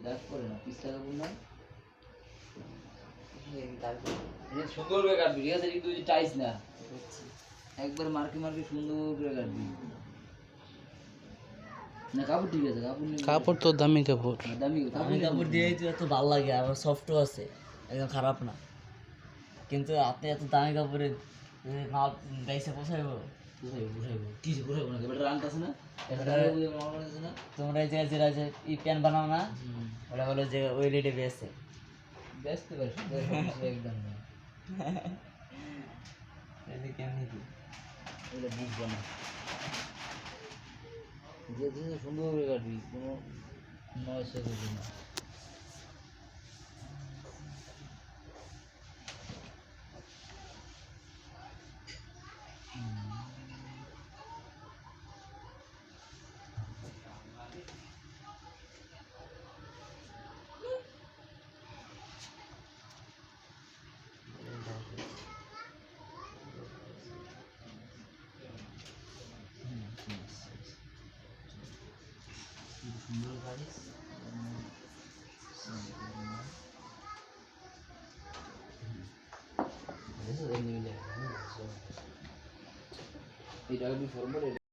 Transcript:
দাগ করে না, পিছলা কাপড় না, এটা সুন্দর করে কাটবি, ঠিক আছে? কিন্তু টাইস না, একবার মার্কে মার্কে সুন্দর করে কাটবি। না কাপড় ঠিক আছে, কাপড় তো দামি কাপড়, দামি কাপড় দিয়েই তো এত ভালো লাগে, আর সফটও আছে, একদম খারাপ না। কিন্তু আপনি এত দামি কাপড়ে মাল গাইছে পোষাইবো? পোষাইবো না, এটা রান আছে না, না। তোমরা এই যে ই প্যান্ট বানাও না, ওরা বলে যে ওই রেটে বেচে। বেচতে পারিস একদম না, কেমনি কি এটা বুঝবো না। যে সুন্দর করে কাটবি, কোনো নয়সা করবি না। সুন্দর কাটিস, এটা আমি ফর্মাল